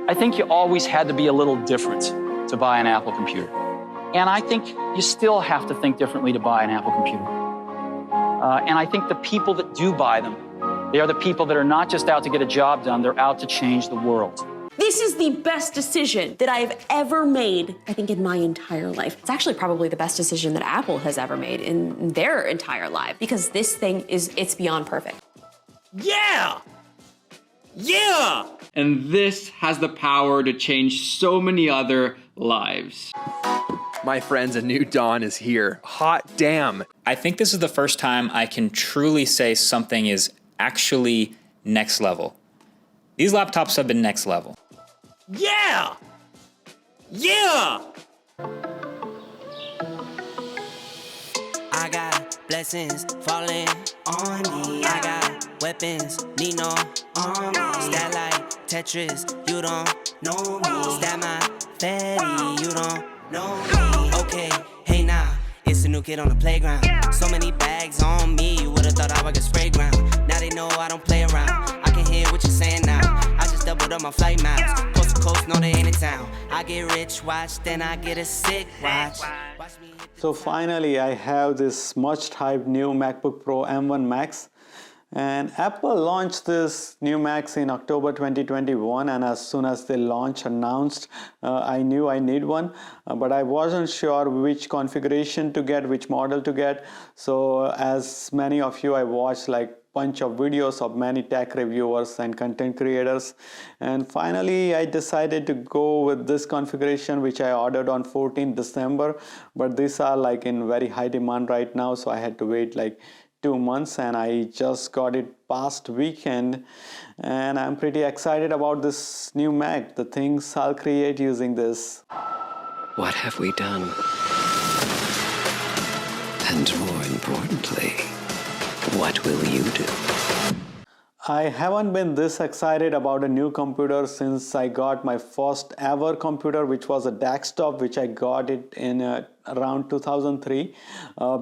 I think you always had to be a little different to buy an Apple computer. And I think you still have to think differently to buy an Apple computer. And I think the people that do buy them, they are the people that are not just out to get a job done, they're out to change the world. This is the best decision that I've ever made, I think, in my entire life. It's actually probably the best decision that Apple has ever made in their entire life, because this thing it's beyond perfect. Yeah! Yeah! And this has the power to change so many other lives. My friends, a new dawn is here. Hot damn. I think this is the first time I can truly say something is actually next level. These laptops have been next level. Yeah! Yeah! I got blessings falling on me. I got weapons, need no army. Stat like Tetris, you don't know me. Stat my fatty, you don't know me. Okay, hey now, it's a new kid on the playground. So many bags on me, you would've thought I would get spray ground. Now they know I don't play around. I can hear what you're saying now. I just doubled up my flight miles. Coast to coast, no they ain't in town. I get rich, watch, then I get a sick watch. So finally, I have this much hyped new MacBook Pro M1 Max. And Apple launched this new Macs in October 2021, and as soon as they announced, I knew I need one, but I wasn't sure which configuration to get, which model to get. So as many of you, I watched like bunch of videos of many tech reviewers and content creators, and finally I decided to go with this configuration, which I ordered on 14th December, but these are like in very high demand right now, so I had to wait like 2 months, and I just got it past weekend, and I'm pretty excited about this new Mac, the things I'll create using this. What have we done? And more importantly, what will you do? I haven't been this excited about a new computer since I got my first ever computer, which was a desktop, which I got it in around 2003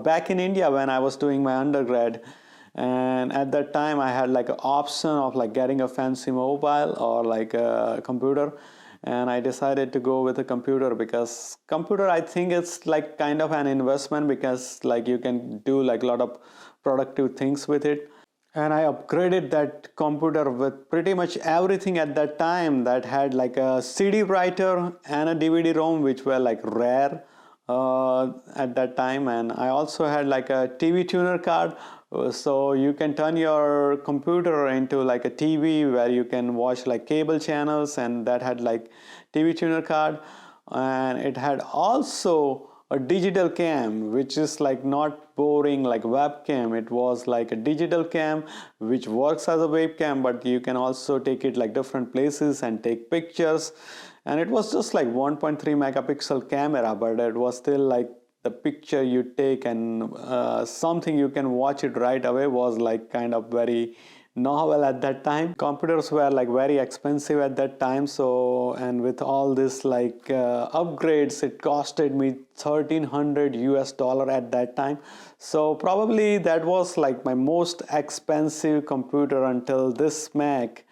back in India when I was doing my undergrad. And at that time I had like an option of like getting a fancy mobile or like a computer, and I decided to go with a computer because computer, I think it's like kind of an investment, because like you can do like a lot of productive things with it. And I upgraded that computer with pretty much everything at that time that had like a CD writer and a DVD-ROM, which were like rare at that time. And I also had like a TV tuner card, so you can turn your computer into like a TV where you can watch like cable channels, and that had like TV tuner card. And it had also a digital cam, which is like not boring like webcam. It was like a digital cam which works as a webcam, but you can also take it like different places and take pictures. And it was just like 1.3 megapixel camera, but it was still like the picture you take and something you can watch it right away was like kind of very novel at that time. Computers were like very expensive at that time, so, and with all this like upgrades, it costed me $1,300 at that time. So probably that was like my most expensive computer until this Mac.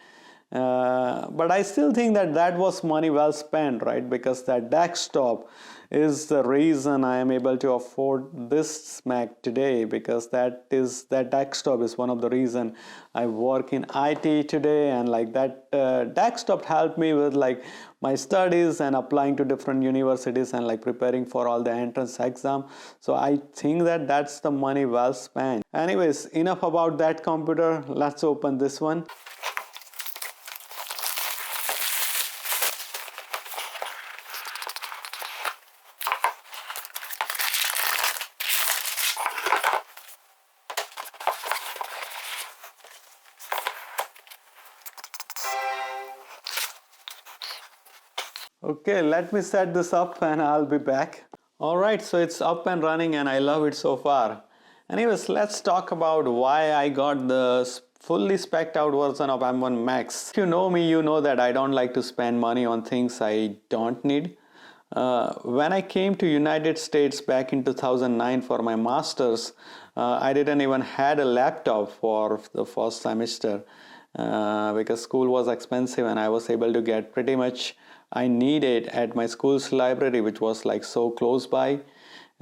But I still think that that was money well spent, right? Because that desktop is the reason I am able to afford this Mac today, because that desktop is one of the reason I work in IT today, and like that desktop helped me with like my studies and applying to different universities and like preparing for all the entrance exam. So I think that that's the money well spent. Anyways, enough about that computer. Let's open this one. Okay, let me set this up and I'll be back. Alright, so it's up and running and I love it so far. Anyways, let's talk about why I got the fully specced out version of M1 Max. If you know me, you know that I don't like to spend money on things I don't need. When I came to United States back in 2009 for my master's, I didn't even had a laptop for the first semester. because school was expensive and I was able to get pretty much I needed at my school's library, which was like so close by.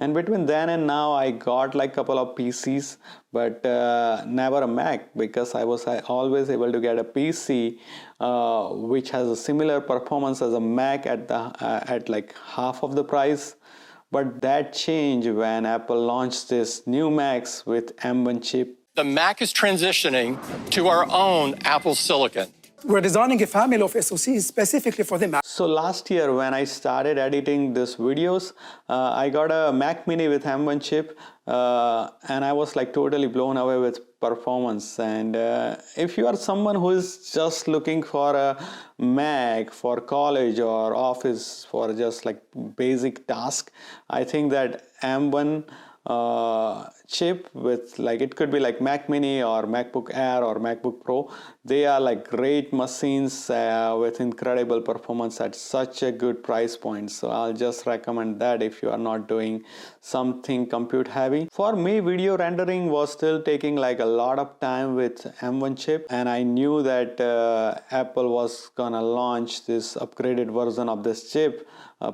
And between then and now, I got like a couple of PCs, but never a Mac, because I was always able to get a PC which has a similar performance as a Mac at like half of the price. But that changed when Apple launched this new Macs with M1 chip. The Mac is transitioning to our own Apple Silicon. We're designing a family of SoCs specifically for the Mac. So last year when I started editing these videos, I got a Mac Mini with M1 chip and I was like totally blown away with performance. And if you are someone who is just looking for a Mac for college or office for just like basic task, I think that M1 chip with like it could be like Mac Mini or MacBook Air or MacBook Pro, they are like great machines with incredible performance at such a good price point. So I'll just recommend that if you are not doing something compute heavy. For me, video rendering was still taking like a lot of time with M1 chip, and I knew that Apple was gonna launch this upgraded version of this chip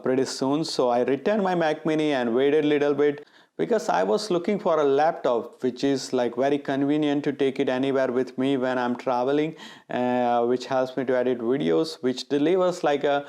pretty soon. So I returned my Mac Mini and waited a little bit, because I was looking for a laptop which is like very convenient to take it anywhere with me when I'm traveling, which helps me to edit videos, which delivers like a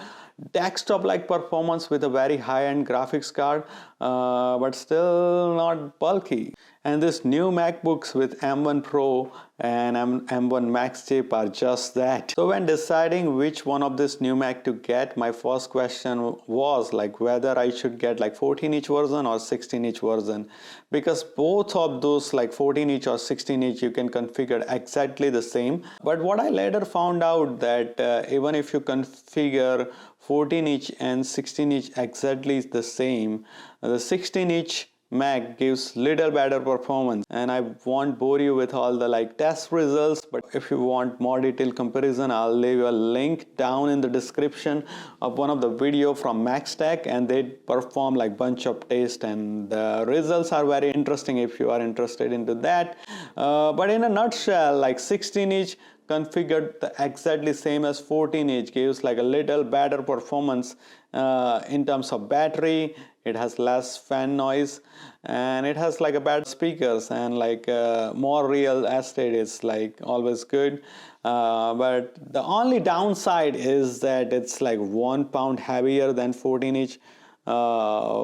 desktop like performance with a very high-end graphics card, but still not bulky. And this new MacBooks with M1 Pro and M1 Max chip are just that. So when deciding which one of this new Mac to get, my first question was like whether I should get like 14-inch version or 16-inch version, because both of those like 14-inch or 16-inch you can configure exactly the same. But what I later found out that even if you configure 14-inch and 16-inch exactly the same, the 16-inch Mac gives little better performance. And I won't bore you with all the like test results, but if you want more detailed comparison, I'll leave a link down in the description of one of the video from MaxTech, and they perform like bunch of tests, and the results are very interesting if you are interested into that. But in a nutshell, like 16-inch configured exactly same as 14-inch gives like a little better performance in terms of battery. It has less fan noise, and it has like a better speakers, and like more real estate is like always good. But the only downside is that it's like 1 pound heavier than 14-inch,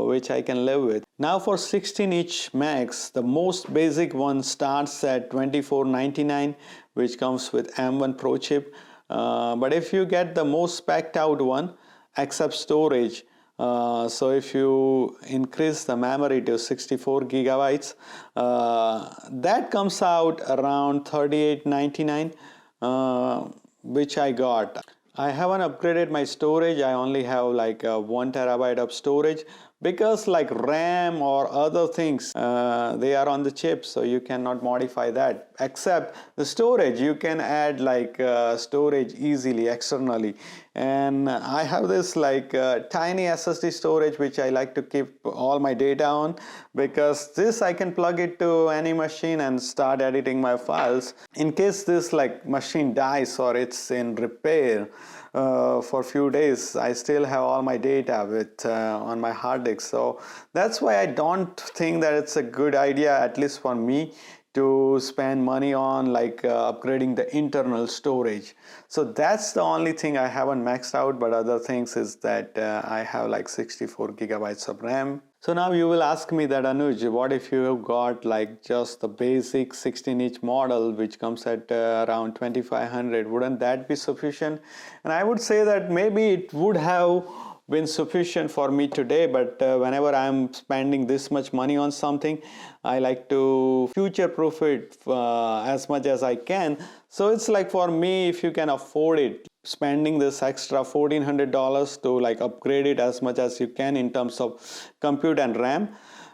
which I can live with. Now for 16-inch Macs, the most basic one starts at $24.99, which comes with M1 Pro chip. But if you get the most specced out one, except storage, so if you increase the memory to 64 gigabytes, that comes out around $38.99, which I got. I haven't upgraded my storage. I only have like 1 terabyte of storage, because like RAM or other things, they are on the chip, so you cannot modify that. Except the storage, you can add like storage easily externally. And I have this like tiny SSD storage which I like to keep all my data on, because this I can plug it to any machine and start editing my files. In case this like machine dies or it's in repair for a few days, I still have all my data with on my hard disk. So that's why I don't think that it's a good idea, at least for me, to spend money on like upgrading the internal storage. So that's the only thing I haven't maxed out, but other things is that I have like 64 gigabytes of RAM. So now you will ask me that, Anuj, what if you have got like just the basic 16-inch model which comes at around 2500, wouldn't that be sufficient? And I would say that maybe it would have been sufficient for me today, but whenever I'm spending this much money on something, I like to future-proof it as much as I can. So it's like, for me, if you can afford it, spending this extra $1,400 to like upgrade it as much as you can in terms of compute and RAM,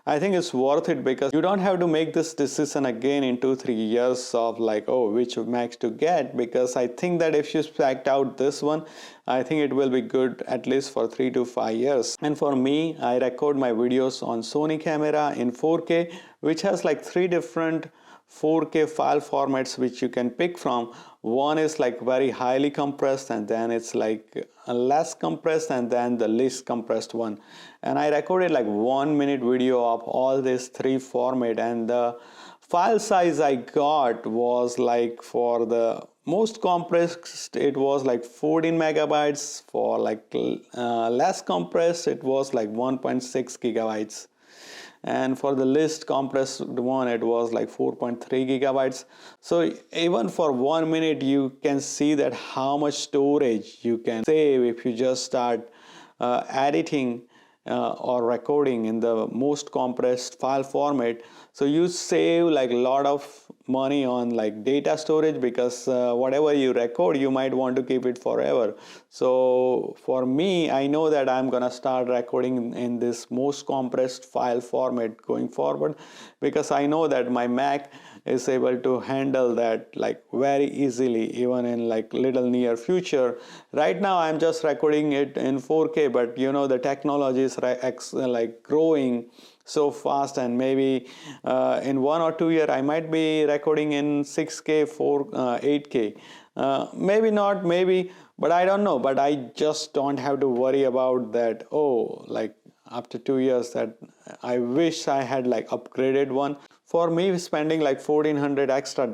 I think it's worth it, because you don't have to make this decision again in 2-3 years of like, oh, which Macs to get, because I think that if you spec out this one, I think it will be good at least for 3 to 5 years. And for me, I record my videos on Sony camera in 4K, which has like 3 different 4K file formats which you can pick from. One is like very highly compressed, and then it's like less compressed, and then the least compressed one. And I recorded like 1 minute video of all these three format, and the file size I got was like, for the most compressed it was like 14 megabytes, for like less compressed it was like 1.6 gigabytes, and for the least compressed one it was like 4.3 gigabytes. So even for 1 minute you can see that how much storage you can save if you just start editing or recording in the most compressed file format. So you save like a lot of money on like data storage, because whatever you record you might want to keep it forever. So for me, I know that I'm gonna start recording in this most compressed file format going forward, because I know that my Mac is able to handle that like very easily, even in like little near future. Right now I'm just recording it in 4K, but you know the technology is like growing so fast, and maybe in 1 or 2 years I might be recording in 6K, 8K. Maybe not, maybe, but I don't know. But I just don't have to worry about that. Oh, like after 2 years that I wish I had like upgraded one. For me, spending like $1,400 extra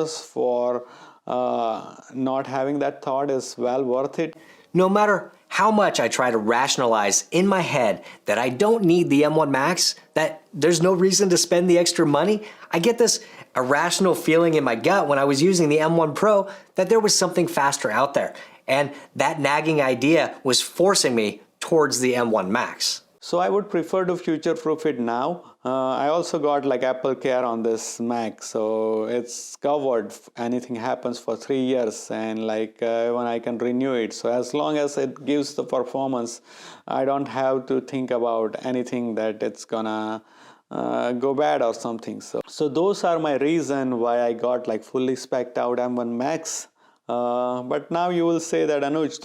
for not having that thought is well worth it. No matter how much I try to rationalize in my head that I don't need the M1 Max, that there's no reason to spend the extra money, I get this irrational feeling in my gut when I was using the M1 Pro that there was something faster out there. And that nagging idea was forcing me towards the M1 Max. So I would prefer to future-proof it now. I also got like Apple Care on this Mac, so it's covered if anything happens for 3 years, and like when I can renew it. So as long as it gives the performance, I don't have to think about anything that it's gonna go bad or something. So those are my reason why I got like fully specced out M1 Max. But now you will say that, Anuj,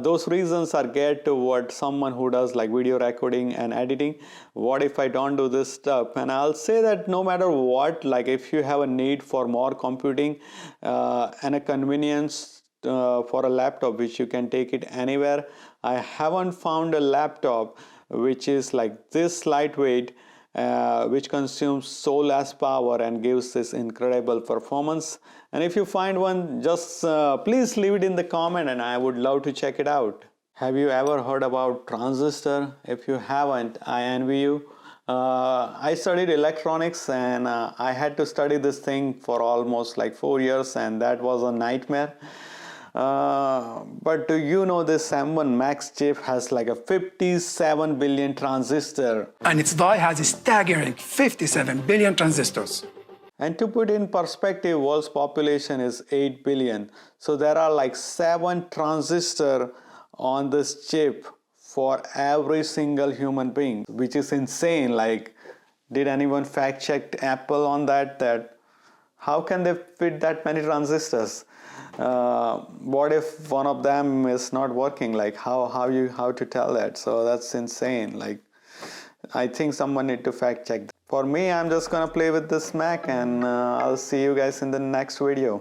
those reasons are geared to what someone who does like video recording and editing. What if I don't do this stuff? And I'll say that no matter what, like if you have a need for more computing and a convenience for a laptop which you can take it anywhere, I haven't found a laptop which is like this lightweight, which consumes so less power and gives this incredible performance. And if you find one, just please leave it in the comment, and I would love to check it out. Have you ever heard about transistor? If you haven't, I envy you. I studied electronics, and I had to study this thing for almost like 4 years, and that was a nightmare. But do you know this M1 Max chip has like a 57 billion transistor? And its die has a staggering 57 billion transistors. And to put in perspective, world's population is 8 billion. So there are like 7 transistors on this chip for every single human being, which is insane. Like, did anyone fact check Apple on that? That how can they fit that many transistors? What if one of them is not working? Like how to tell that? So that's insane. Like, I think someone need to fact check that. For me, I'm just gonna play with this Mac, and I'll see you guys in the next video.